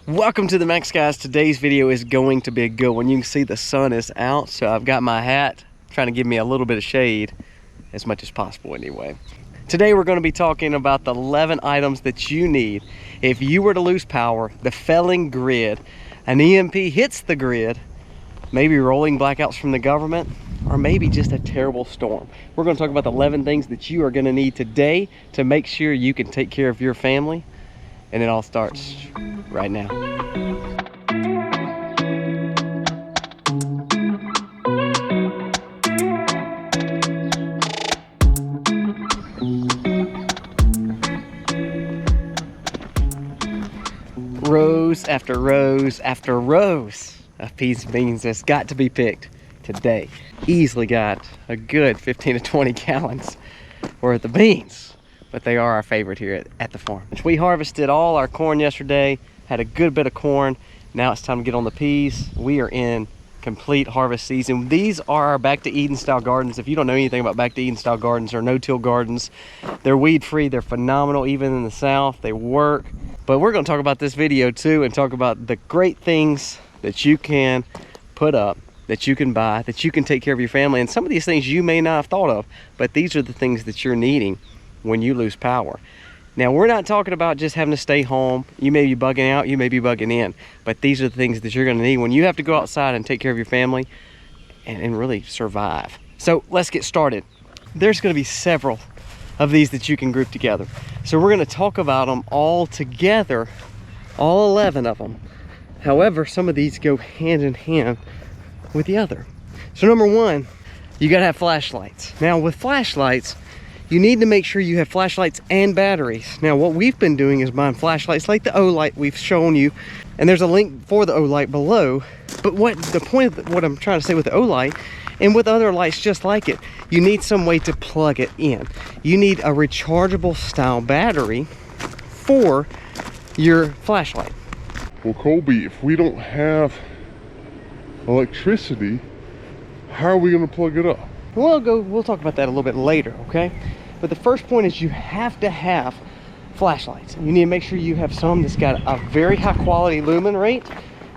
Welcome to the Max, guys. Today's video is going to be a good one. You can see the sun is out, so I've got my hat trying to give me a little bit of shade as much as possible anyway. Today we're going to be talking about the 11 items that you need if you were to lose power, the felling grid, an EMP hits the grid, maybe rolling blackouts from the government, or maybe just a terrible storm. We're going to talk about the 11 things that you are going to need today to make sure you can take care of your family, and it all starts right now. Rows after rows after rows of peas and beans that's got to be picked today. Easily got a good 15 to 20 gallons worth of beans, but they are our favorite here at the farm. We harvested all our corn yesterday, had a good bit of corn. Now it's time to get on the peas. We are in complete harvest season. These are our Back to Eden style gardens. If you don't know anything about Back to Eden style gardens or no-till gardens, they're weed free, they're phenomenal. Even in the South, they work. But we're going to talk about this video too and talk about the great things that you can put up, that you can buy, that you can take care of your family. And some of these things you may not have thought of, but these are the things that you're needing when you lose power. Now, we're not talking about just having to stay home. You may be bugging out, you may be bugging in, but these are the things that you're going to need when you have to go outside and take care of your family and really survive. So let's get started. There's going to be several of these that you can group together. So we're going to talk about them all together, all 11 of them. However, some of these go hand in hand with the other. So number one, you got to have flashlights. Now with flashlights, you need to make sure you have flashlights and batteries. Now what we've been doing is buying flashlights like the O-Light we've shown you, and there's a link for the O-Light below. But what the point of what I'm trying to say with the O-Light and with other lights just like it, you need some way to plug it in. You need a rechargeable style battery for your flashlight. Well, Colby, if we don't have electricity, how are we going to plug it up? We'll talk about that a little bit later, okay? But the first point is you have to have flashlights. You need to make sure you have some that's got a very high quality lumen rate,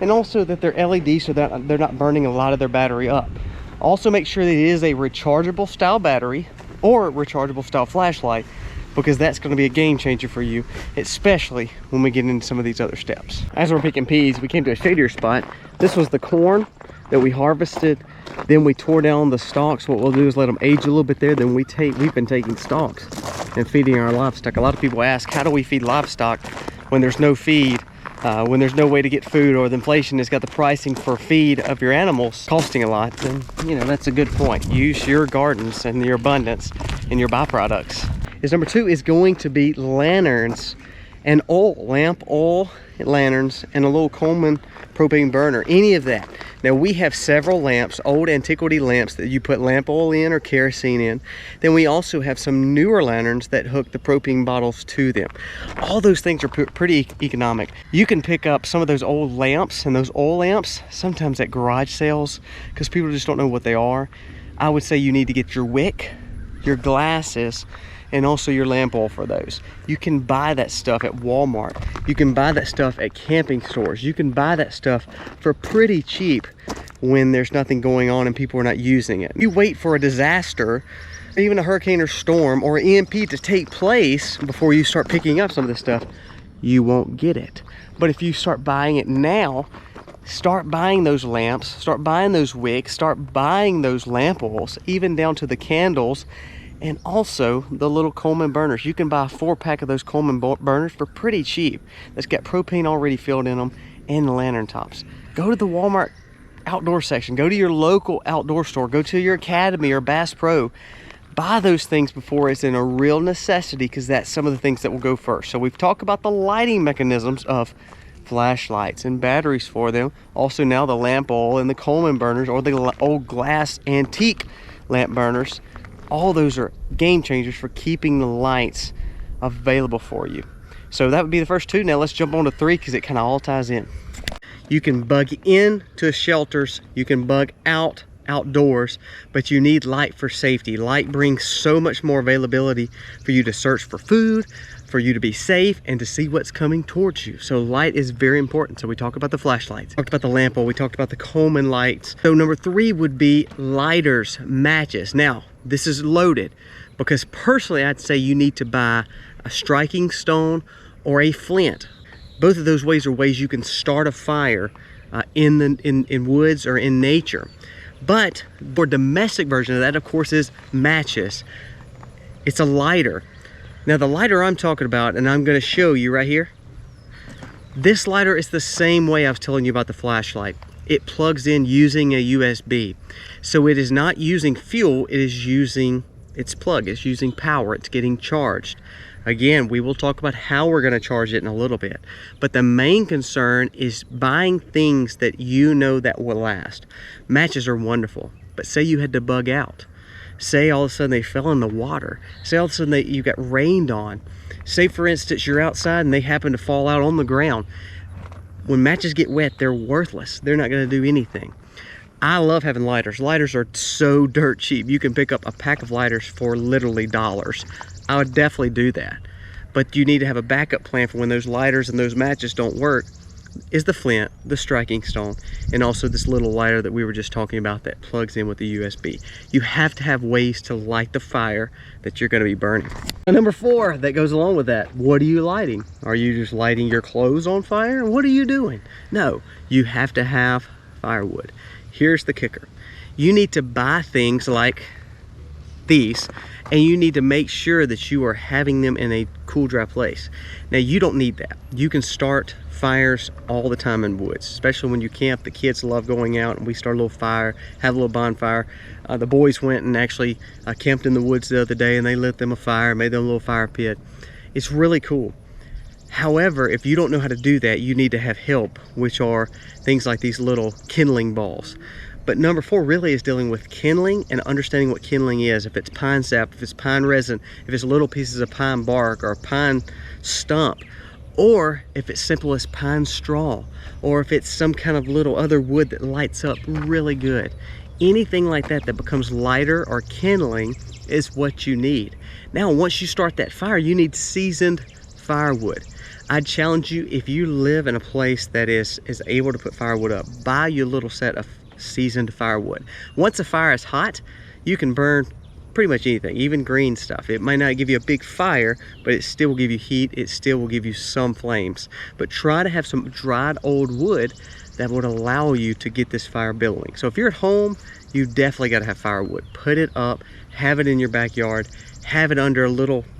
and also that they're LED so that they're not burning a lot of their battery up. Also make sure that it is a rechargeable style battery or rechargeable style flashlight, because that's going to be a game changer for you, especially when we get into some of these other steps. As we're picking peas, we came to a shadier spot. This was the corn that we harvested. Then we tore down the stalks. What we'll do is let them age a little bit there. Then we've been taking stalks and feeding our livestock. A lot of people ask, how do we feed livestock when there's no feed, when there's no way to get food, or the inflation has got the pricing for feed of your animals costing a lot? Then, you know, that's a good point. Use your gardens and your abundance and your byproducts. Number two is going to be lanterns and oil, lamp oil, lanterns, and a little Coleman propane burner, any of that. Now we have several lamps, old antiquity lamps that you put lamp oil in or kerosene in. Then we also have some newer lanterns that hook the propane bottles to them. All those things are pretty economic. You can pick up some of those old lamps and those oil lamps sometimes at garage sales because people just don't know what they are. I would say you need to get your wick, your glasses, and also your lamp oil for those. You can buy that stuff at Walmart. You can buy that stuff at camping stores. You can buy that stuff for pretty cheap when there's nothing going on and people are not using it. You wait for a disaster, even a hurricane or storm or an EMP to take place before you start picking up some of this stuff, you won't get it. But if you start buying it now, start buying those lamps, start buying those wicks, start buying those lamp oils, even down to the candles, and also the little Coleman burners. You can buy a 4-pack of those Coleman burners for pretty cheap. That's got propane already filled in them, and the lantern tops. Go to the Walmart outdoor section. Go to your local outdoor store. Go to your Academy or Bass Pro. Buy those things before it's in a real necessity, because that's some of the things that will go first. So we've talked about the lighting mechanisms of flashlights and batteries for them. Also now the lamp oil and the Coleman burners, or the old glass antique lamp burners. All those are game changers for keeping the lights available for you. So that would be the first two. Now let's jump on to three, because it kind of all ties in. You can bug in to shelters, you can bug out outdoors, but you need light for safety. Light brings so much more availability for you to search for food, for you to be safe, and to see what's coming towards you. So light is very important. So we talked about the flashlights, talked about the lamp oil, we talked about the Coleman lights. So number 3 would be lighters, matches. Now, this is loaded because personally I'd say you need to buy a striking stone or a flint. Both of those ways are ways you can start a fire in woods or in nature. But for domestic version of that, of course, is matches. It's a lighter. Now the lighter I'm talking about, and I'm going to show you right here, this lighter is the same way I was telling you about the flashlight. It plugs in using a USB. So it is not using fuel, it is using its plug, it's using power, it's getting charged. Again, we will talk about how we're going to charge it in a little bit. But the main concern is buying things that you know that will last. Matches are wonderful, but say you had to bug out. Say all of a sudden they fell in the water. Say all of a sudden you got rained on. Say for instance you're outside and they happen to fall out on the ground. When matches get wet, they're worthless. They're not going to do anything. I love having lighters. Lighters are so dirt cheap. You can pick up a pack of lighters for literally dollars. I would definitely do that. But you need to have a backup plan for when those lighters and those matches don't work. Is the flint, the striking stone, and also this little lighter that we were just talking about that plugs in with the USB. You have to have ways to light the fire that you're going to be burning. And number 4 that goes along with that, what are you lighting? Are you just lighting your clothes on fire? What are you doing? No, you have to have firewood. Here's the kicker. You need to buy things like these, and you need to make sure that you are having them in a cool, dry place. Now you don't need that. You can start fires all the time in woods, especially when you camp. The kids love going out and we start a little fire, have a little bonfire. The boys went and actually camped in the woods the other day and they lit them a fire, made them a little fire pit. It's really cool. However, if you don't know how to do that, you need to have help, which are things like these little kindling balls. But number 4 really is dealing with kindling and understanding what kindling is. If it's pine sap, if it's pine resin, if it's little pieces of pine bark or pine stump, or if it's simple as pine straw, or if it's some kind of little other wood that lights up really good. Anything like that that becomes lighter or kindling is what you need. Now, once you start that fire, you need seasoned firewood. I'd challenge you, if you live in a place that is able to put firewood up, buy you a little set of seasoned firewood. Once a fire is hot, you can burn pretty much anything, even green stuff. It might not give you a big fire, but it still will give you heat. It still will give you some flames. But try to have some dried old wood that would allow you to get this fire building. So if you're at home, you definitely got to have firewood. Put it up, have it in your backyard, have it under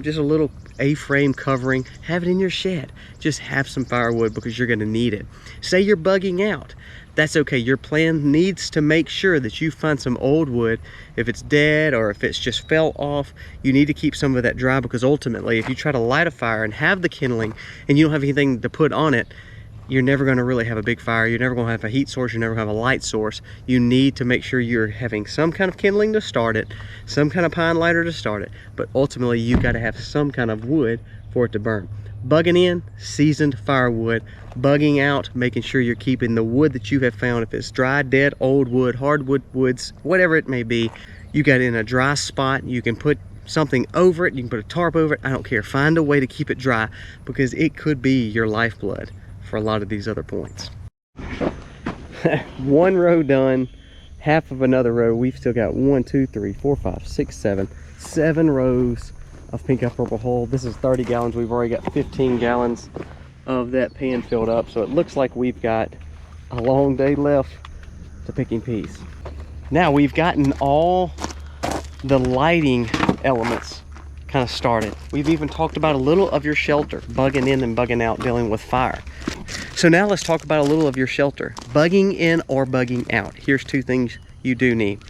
just a little A-frame covering, have it in your shed. Just have some firewood because you're going to need it. Say you're bugging out. That's okay. Your plan needs to make sure that you find some old wood. If it's dead or if it's just fell off, you need to keep some of that dry, because ultimately if you try to light a fire and have the kindling and you don't have anything to put on it, you're never going to really have a big fire. You're never going to have a heat source. You're never going to have a light source. You need to make sure you're having some kind of kindling to start it, some kind of pine lighter to start it, but ultimately you got to have some kind of wood for it to burn. Bugging in, seasoned firewood. Bugging out, making sure you're keeping the wood that you have found. If it's dry, dead, old wood, hardwood woods, whatever it may be, you got it in a dry spot. You can put something over it. You can put a tarp over it. I don't care. Find a way to keep it dry, because it could be your lifeblood for a lot of these other points. One row done, half of another row. We've still got 1, 2, 3, 4, 5, 6, 7 rows of pink eye purple hull. This is 30 gallons. We've already got 15 gallons of that pan filled up, so it looks like we've got a long day left to picking peas. Now we've gotten all the lighting elements kind of started. We've even talked about a little of your shelter, bugging in and bugging out, dealing with fire. So now let's talk about a little of your shelter, bugging in or bugging out. Here's 2 things you do need.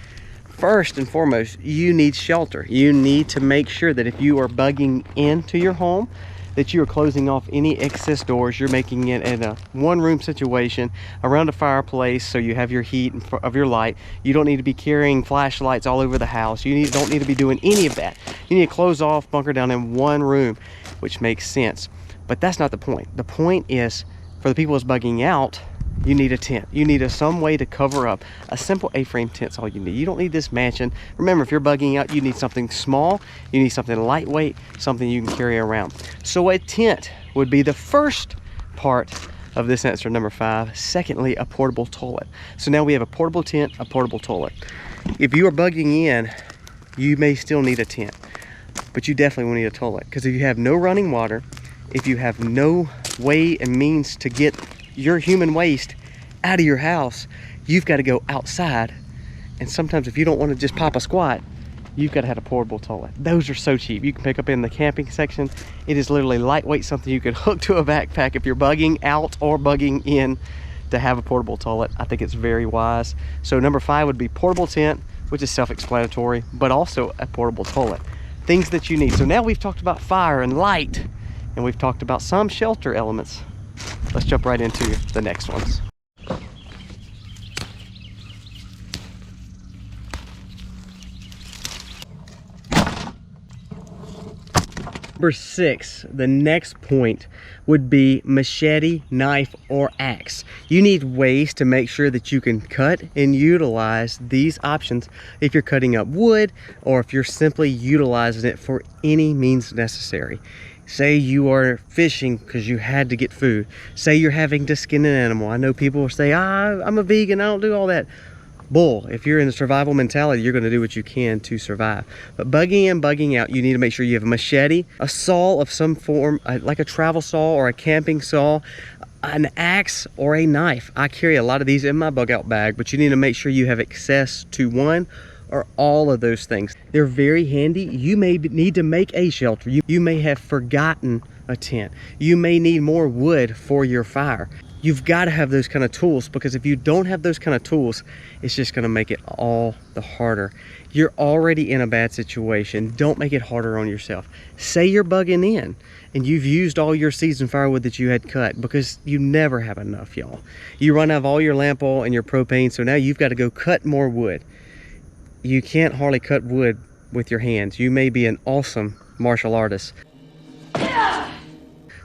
First and foremost, you need shelter. You need to make sure that if you are bugging into your home, that you are closing off any excess doors. You're making it in a one-room situation around a fireplace, so you have your heat of your light. You don't need to be carrying flashlights all over the house. You don't need to be doing any of that. You need to close off, bunker down in one room, which makes sense. But that's not the point. The point is, for the people that's bugging out, you need a tent. You need some way to cover up. A simple A-frame tent's all you need. You don't need this mansion. Remember, if you're bugging out, you need something small, you need something lightweight, something you can carry around. So a tent would be the first part of this answer, number 5. Secondly, a portable toilet. So now we have a portable tent, a portable toilet. If you are bugging in, you may still need a tent, but you definitely will need a toilet, because if you have no running water, if you have no way and means to get your human waste out of your house, you've got to go outside. And sometimes if you don't want to just pop a squat, you've got to have a portable toilet. Those are so cheap. You can pick up in the camping section. It is literally lightweight, something you could hook to a backpack if you're bugging out or bugging in, to have a portable toilet. I think it's very wise. So number 5 would be portable tent, which is self-explanatory, but also a portable toilet. Things that you need. So now we've talked about fire and light, and we've talked about some shelter elements. Let's jump right into the next ones. Number 6, the next point would be machete, knife, or axe. You need ways to make sure that you can cut and utilize these options if you're cutting up wood, or if you're simply utilizing it for any means necessary. Say you are fishing because you had to get food. Say you're having to skin an animal. I know people will say, I'm a vegan, I don't do all that. Bull. If you're in a survival mentality, you're going to do what you can to survive. But bugging in, bugging out, you need to make sure you have a machete, a saw of some form, like a travel saw or a camping saw, an axe, or a knife. I carry a lot of these in my bug out bag, but you need to make sure you have access to one or all of those things. They're very handy. You may need to make a shelter. You may have forgotten a tent. You may need more wood for your fire. You've got to have those kind of tools, because if you don't have those kind of tools, it's just going to make it all the harder. You're already in a bad situation. Don't make it harder on yourself. Say you're bugging in and you've used all your seasoned firewood that you had cut, because you never have enough, y'all. You run out of all your lamp oil and your propane, so now you've got to go cut more wood. You can't hardly cut wood with your hands. You may be an awesome martial artist, but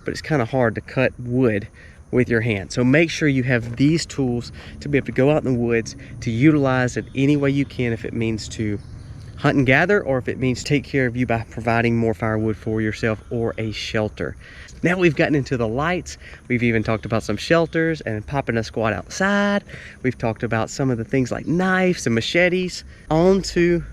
it's kind of hard to cut wood with your hand. So make sure you have these tools to be able to go out in the woods, to utilize it any way you can, if it means to hunt and gather, or if it means take care of you by providing more firewood for yourself or a shelter. Now we've gotten into the lights. We've even talked about some shelters and popping a squat outside. We've talked about some of the things like knives and machetes. On to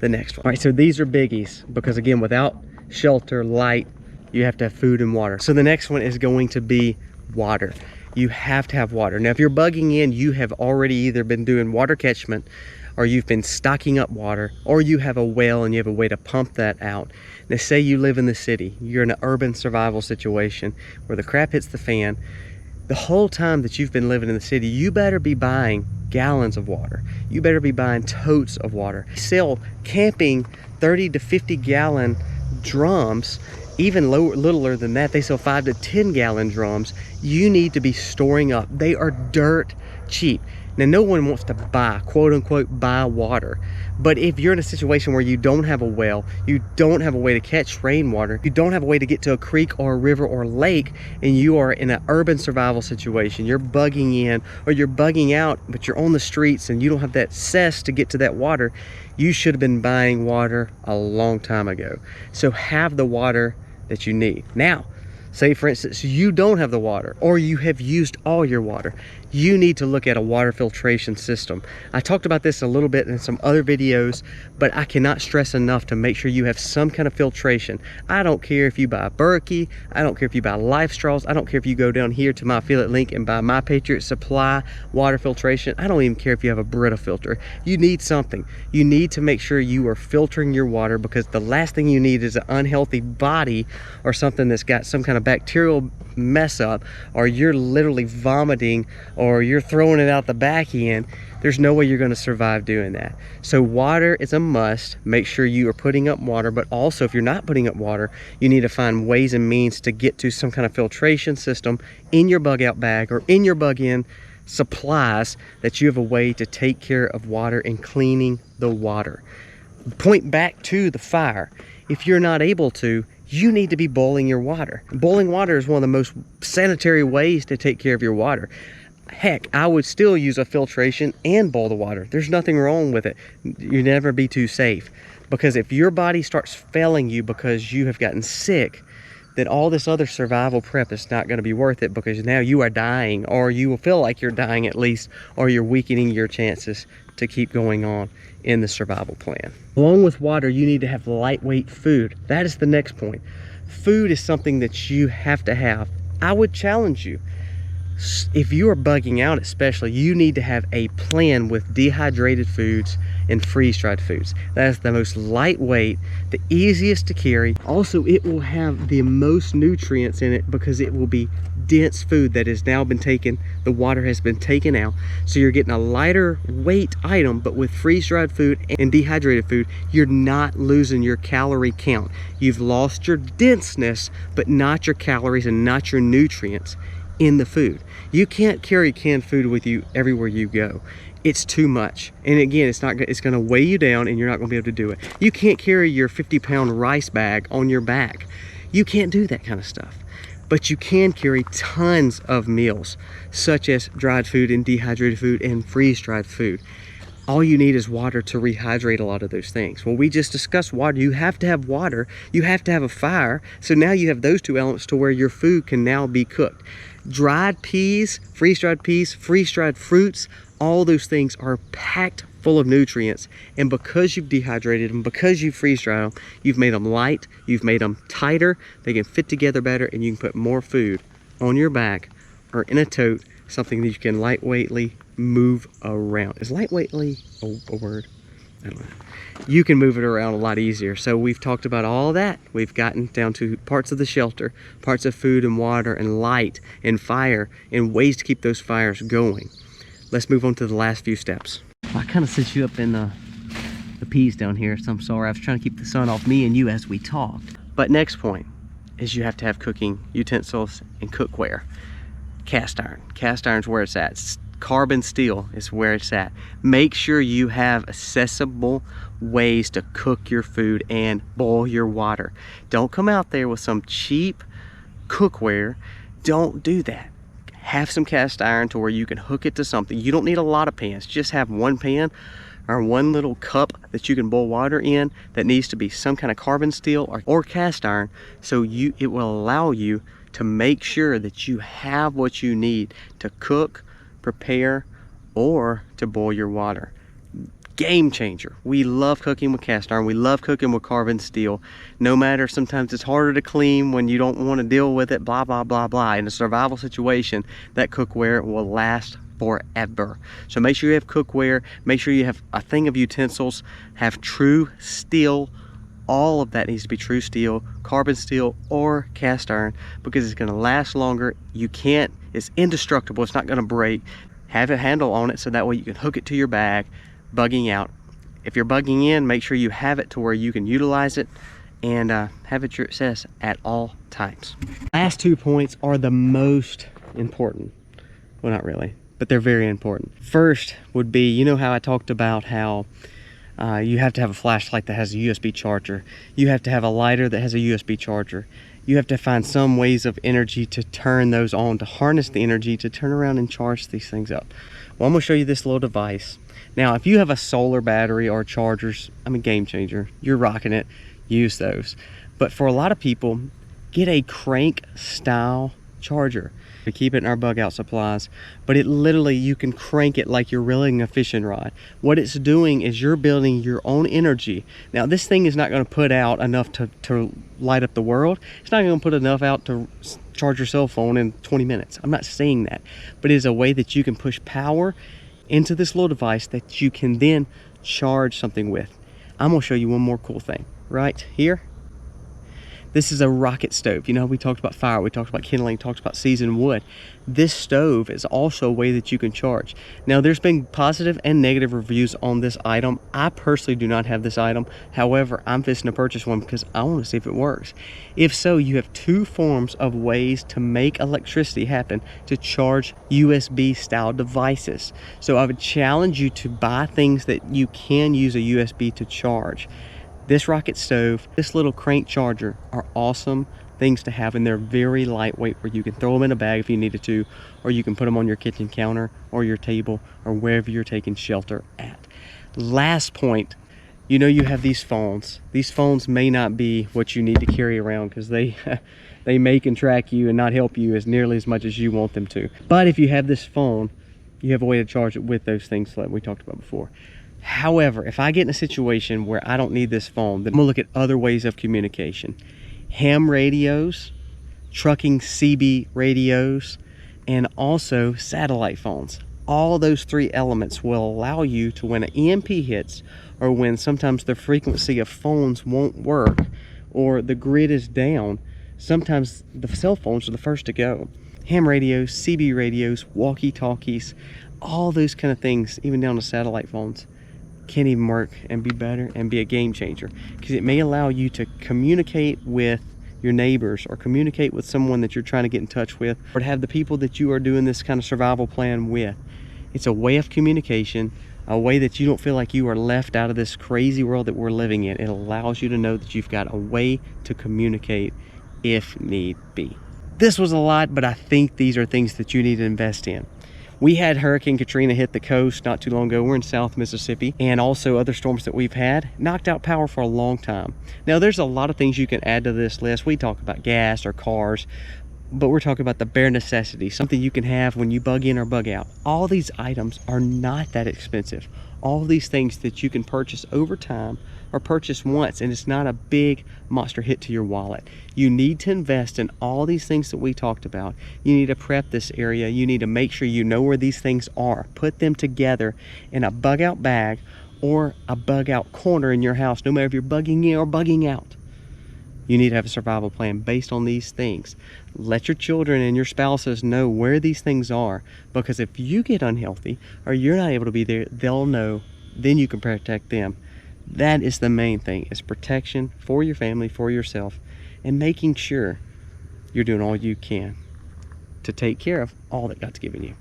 the next one. All right, so these are biggies, because again, without shelter, light, you have to have food and water. So the next one is going to be water. You have to have water. Now, if you're bugging in, you have already either been doing water catchment, or you've been stocking up water, or you have a well and you have a way to pump that out. Now, say you live in the city, you're in an urban survival situation where the crap hits the fan. The whole time that you've been living in the city, you better be buying gallons of water. You better be buying totes of water. They sell camping 30 to 50 gallon drums. Even littler than that, they sell 5 to 10 gallon drums. You need to be storing up. They are dirt cheap. Now, no one wants to buy, quote unquote, buy water. But if you're in a situation where you don't have a well, you don't have a way to catch rainwater, you don't have a way to get to a creek or a river or lake, and you are in an urban survival situation, you're bugging in or you're bugging out, but you're on the streets and you don't have that cess to get to that water, you should have been buying water a long time ago. So have the water that you need. Now, say for instance, you don't have the water, or you have used all your water. You need to look at a water filtration system. I talked about this a little bit in some other videos, but I cannot stress enough to make sure you have some kind of filtration. I don't care if you buy Berkey, I don't care if you buy Life Straws, I don't care if you go down here to my affiliate link and buy My Patriot Supply water filtration. I don't even care if you have a Brita filter. You need something. You need to make sure you are filtering your water, because the last thing you need is an unhealthy body or something that's got some kind of bacterial mess up, or you're literally vomiting, or you're throwing it out the back end. There's no way you're going to survive doing that. So water is a must. Make sure you are putting up water, but also if you're not putting up water, you need to find ways and means to get to some kind of filtration system in your bug out bag or in your bug in supplies, that you have a way to take care of water and cleaning the water. Point back to the fire. If you're not able to, you need to be boiling your water. Boiling water is one of the most sanitary ways to take care of your water. Heck, I would still use a filtration and boil the water. There's nothing wrong with it. You never be too safe. Because if your body starts failing you because you have gotten sick, then all this other survival prep is not going to be worth it, because now you are dying, or you will feel like you're dying at least, or you're weakening your chances to keep going on in the survival plan. Along with water, you need to have lightweight food. That is the next point. Food is something that you have to have. I would challenge you, if you are bugging out especially, you need to have a plan with dehydrated foods and freeze-dried foods. That is the most lightweight, the easiest to carry. Also, it will have the most nutrients in it because it will be dense food that has now been taken, the water has been taken out. So you're getting a lighter weight item, but with freeze-dried food and dehydrated food, you're not losing your calorie count. You've lost your denseness, but not your calories and not your nutrients in the food. You can't carry canned food with you everywhere you go. It's too much. And again, it's going to weigh you down, and you're not going to be able to do it. You can't carry your 50-pound rice bag on your back. You can't do that kind of stuff. But you can carry tons of meals, such as dried food and dehydrated food and freeze-dried food. All you need is water to rehydrate a lot of those things. Well, we just discussed water. You have to have water. You have to have a fire. So now you have those two elements to where your food can now be cooked. Dried peas, freeze-dried fruits, all those things are packed full of nutrients. And because you've dehydrated them, because you've freeze-dried them, you've made them light, you've made them tighter, they can fit together better, and you can put more food on your back or in a tote, something that you can lightweightly move around. Is lightweightly a word? I don't know. You can move it around a lot easier. So we've talked about all that. We've gotten down to parts of the shelter, parts of food and water and light and fire, and ways to keep those fires going. Let's move on to the last few steps. I kind of set you up in the peas down here, so I'm sorry. I was trying to keep the sun off me and you as we talked. But next point is you have to have cooking utensils and cookware. Cast iron. Cast iron's where it's at. Carbon steel is where it's at. Make sure you have accessible ways to cook your food and boil your water. Don't come out there with some cheap cookware. Don't do that. Have some cast iron to where you can hook it to something. You don't need a lot of pans. Just have one pan or one little cup that you can boil water in that needs to be some kind of carbon steel or cast iron, so it will allow you to make sure that you have what you need to cook, prepare, or to boil your water. Game changer. We love cooking with cast iron. We love cooking with carbon steel. No matter, sometimes it's harder to clean when you don't want to deal with it, blah, blah, blah, blah. In a survival situation, that cookware will last forever. So make sure you have cookware. Make sure you have a thing of utensils. Have true steel. All of that needs to be true steel, carbon steel, or cast iron, because it's going to last longer. It's indestructible. It's not going to break. Have a handle on it so that way you can hook it to your bag. Bugging out. If you're bugging in, make sure you have it to where you can utilize it and have it your access at all times. Last 2 points are the most important. Well, not really, but they're very important. First would be, you know how I talked about how you have to have a flashlight that has a USB charger. You have to have a lighter that has a USB charger. You have to find some ways of energy to turn those on, to harness the energy, to turn around and charge these things up. Well, I'm gonna show you this little device. Now, if you have a solar battery or chargers, I'm a game changer. You're rocking it, use those. But for a lot of people, get a crank style charger. We keep it in our bug out supplies, but it literally, you can crank it like you're reeling a fishing rod. What it's doing is you're building your own energy. Now, this thing is not going to put out enough to light up the world. It's not going to put enough out to charge your cell phone in 20 minutes. I'm not saying that, but it is a way that you can push power into this little device that you can then charge something with. I'm going to show you one more cool thing right here. This is a rocket stove. You know, we talked about fire, we talked about kindling, talked about seasoned wood. This stove is also a way that you can charge. Now, there's been positive and negative reviews on this item. I personally do not have this item. However, I'm fixing to purchase one because I want to see if it works. If so, you have 2 forms of ways to make electricity happen to charge USB style devices. So I would challenge you to buy things that you can use a USB to charge. This rocket stove, this little crank charger are awesome. things to have, and they're very lightweight where you can throw them in a bag if you needed to, or you can put them on your kitchen counter or your table or wherever you're taking shelter at. Last point, you know, you have these phones. These phones may not be what you need to carry around because they they may can track you and not help you as nearly as much as you want them to. But if you have this phone, you have a way to charge it with those things like we talked about before. However, if I get in a situation where I don't need this phone, then I'm gonna look at other ways of communication. Ham radios, trucking CB radios, and also satellite phones. All those three elements will allow you to, when an EMP hits, or when sometimes the frequency of phones won't work, or the grid is down, sometimes the cell phones are the first to go. Ham radios, CB radios, walkie-talkies, all those kind of things, even down to satellite phones, can even work and be better and be a game changer, because it may allow you to communicate with your neighbors or communicate with someone that you're trying to get in touch with, or to have the people that you are doing this kind of survival plan with. It's a way of communication, a way that you don't feel like you are left out of this crazy world that we're living in. It allows you to know that you've got a way to communicate if need be. This was a lot, but I think these are things that you need to invest in. We had Hurricane Katrina hit the coast not too long ago. We're in South Mississippi, and also other storms that we've had knocked out power for a long time. Now, there's a lot of things you can add to this list. We talk about gas or cars, but we're talking about the bare necessities, something you can have when you bug in or bug out. All these items are not that expensive. All these things that you can purchase over time or purchase once, and it's not a big monster hit to your wallet. You need to invest in all these things that we talked about. You need to prep this area. You need to make sure you know where these things are. Put them together in a bug out bag or a bug out corner in your house, no matter if you're bugging in or bugging out. You need to have a survival plan based on these things. Let your children and your spouses know where these things are, because if you get unhealthy or you're not able to be there, they'll know, then you can protect them. That is the main thing, is protection for your family, for yourself, and making sure you're doing all you can to take care of all that God's given you.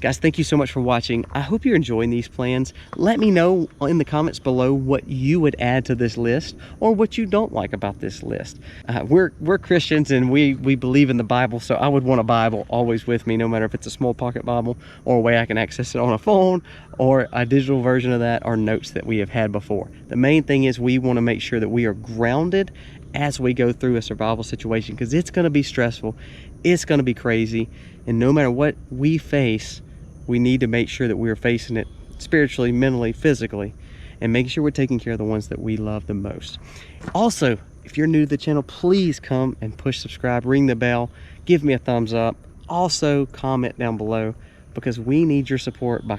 Guys, thank you so much for watching. I hope you're enjoying these plans. Let me know in the comments below what you would add to this list or what you don't like about this list. We're Christians, and we believe in the Bible, so I would want a Bible always with me, no matter if it's a small pocket Bible or a way I can access it on a phone or a digital version of that, or notes that we have had before. The main thing is we want to make sure that we are grounded as we go through a survival situation, because it's going to be stressful, it's going to be crazy, and no matter what we face, we need to make sure that we're facing it spiritually, mentally, physically, and making sure we're taking care of the ones that we love the most. Also, if you're new to the channel, please come and push subscribe, ring the bell, give me a thumbs up. Also, comment down below, because we need your support by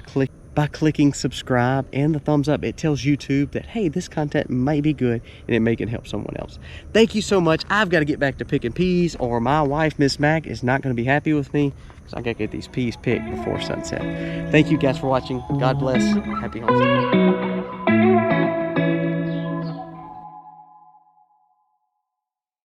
clicking subscribe and the thumbs up. It tells YouTube that, hey, this content might be good and it may can help someone else. Thank you so much. I've got to get back to picking peas, or my wife, Miss Mac, is not going to be happy with me, because I got to get these peas picked before sunset. Thank you guys for watching. God bless. Happy homesteading.